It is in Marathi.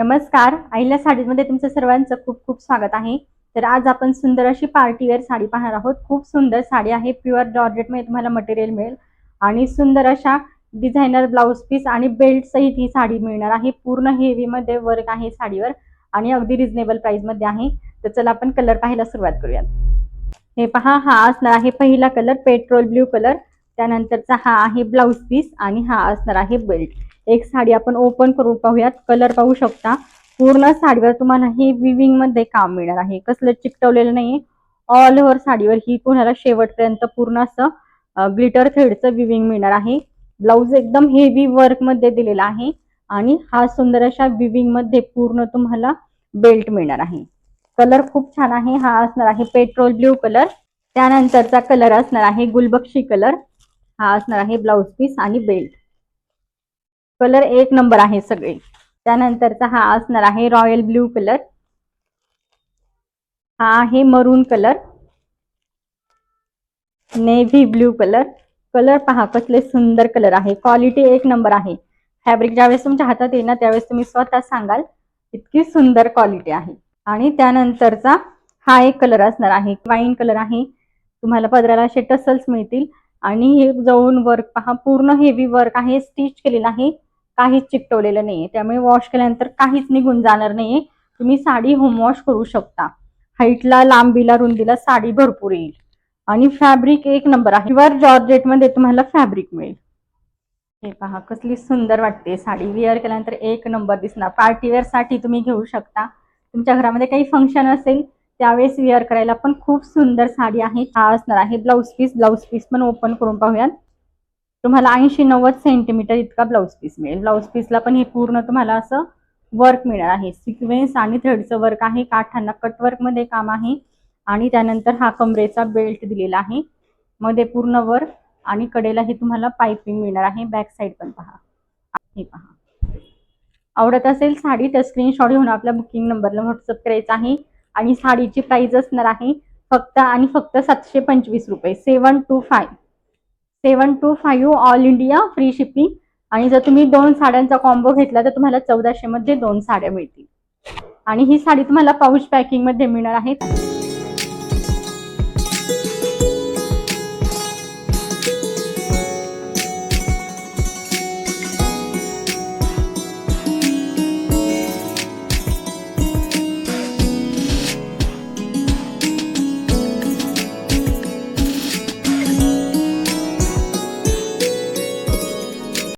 नमस्कार, अहिल्या साडीजमध्ये तुमचं सर्वांचं खूप खूप स्वागत आहे. तर आज आपण सुंदर अशी पार्टी वेअर साडी पाहणार आहोत. खूप सुंदर साडी आहे. प्युअर जॉर्जेटमध्ये तुम्हाला मटेरियल मिळेल आणि सुंदर अशा डिझायनर ब्लाउज पीस आणि बेल्ट सहित ही साडी मिळणार आहे. पूर्ण हेवीमध्ये वर्क आहे साडीवर आणि अगदी रिझनेबल प्राइसमध्ये आहे. तर चला आपण कलर पाहायला सुरुवात करूयात. हे पहा, हा असणार आहे पहिला कलर पेट्रोल ब्ल्यू कलर. त्यानंतरचा हा आहे ब्लाउज पीस आणि हा असणार आहे बेल्ट. एक साडी आपण ओपन करून पाहूयात. कलर पाहू शकता. पूर्ण साडीवर तुम्हाला हे विविंग मध्ये काम मिळणार आहे. कसलं चिकटवलेलं नाहीये. ऑल ओव्हर साडीवर ही तुम्हाला शेवटपर्यंत पूर्ण असं ग्लिटर थ्रेडचं विविंग मिळणार आहे. ब्लाउज एकदम हेवी वर्क मध्ये दिलेला आहे आणि हा सुंदर अशा विविंग मध्ये पूर्ण तुम्हाला बेल्ट मिळणार आहे. कलर खूप छान आहे. हा असणार आहे पेट्रोल ब्ल्यू कलर. त्यानंतरचा कलर असणार आहे गुलबक्षी कलर. हा असणार आहे ब्लाउज पीस आणि बेल्ट. कलर एक नंबर आहे सगळे. त्यानंतरचा हा असणार आहे रॉयल ब्ल्यू कलर. हा आहे मरून colour. Navy blue colour. Colour पहा कसले सुंदर कलर आहे. क्वालिटी एक नंबर आहे. फॅब्रिक ज्यावेळेस तुमच्या हातात येईल ना त्यावेळेस तुम्ही स्वतः सांगाल इतकी सुंदर क्वालिटी आहे. आणि त्यानंतरचा हा एक कलर असणार आहे वाईन कलर आहे. तुम्हाला पदराला असे टसल्स मिळतील आणि हे जवळून वर्क पहा पूर्ण हेवी वर्क आहे. स्टिच केलेलं आहे. काहीच चिकटवलेलं नाहीये. त्यामुळे वॉश केल्यानंतर काहीच निघून जाणार नाहीये. तुम्ही साडी होम वॉश करू शकता. हाईटला, लांबीला, रुंदीला साडी भरपूर येईल आणि फॅब्रिक एक नंबर आहे. प्युअर जॉर्जेट मध्ये तुम्हाला फॅब्रिक मिळेल. हे पहा कसली सुंदर वाटते साडी. वेअर केल्यानंतर एक नंबर दिसणार. पार्टीवेअर साठी तुम्ही घेऊ शकता. तुमच्या घरामध्ये काही फंक्शन असेल त्यावेळेस वेअर करायला पण खूप सुंदर साडी आहे. हा असणार आहे ब्लाउज पीस. ब्लाउज पीस पण ओपन करून पाहूयात. तुम्हाला 80-90 सेंटीमीटर इतका ब्लाउज पीस मिळेल. ब्लाउज पीसला पण हे पूर्ण तुम्हाला असं वर्क मिळणार आहे. सिक्वेन्स आणि थ्रेडचं वर्क आहे. काठांना कटवर्क मध्ये काम आहे आणि त्यानंतर हा कमरेचा बेल्ट दिलेला आहे. मध्ये पूर्ण वर्क आणि कडेला हे तुम्हाला पाइपिंग मिळणार आहे. बॅक साइड पण पहा. हे पहा. आवडत असेल साडी तर स्क्रीनशॉट घेऊन आपल्या बुकिंग नंबरला व्हॉट्सअप करायचा आहे आणि साडीची प्राइस असणार आहे फक्त आणि फक्त 725 रुपये. 725 ऑल इंडिया फ्री शिपिंग. आणि जर तुम्ही 2 साड्यांचा कॉम्बो घेतला तर तुम्हाला 1400 मध्ये 2 साड्या मिळतील आणि ही साडी तुम्हाला पाऊच पॅकिंग मध्ये मिळणार आहे.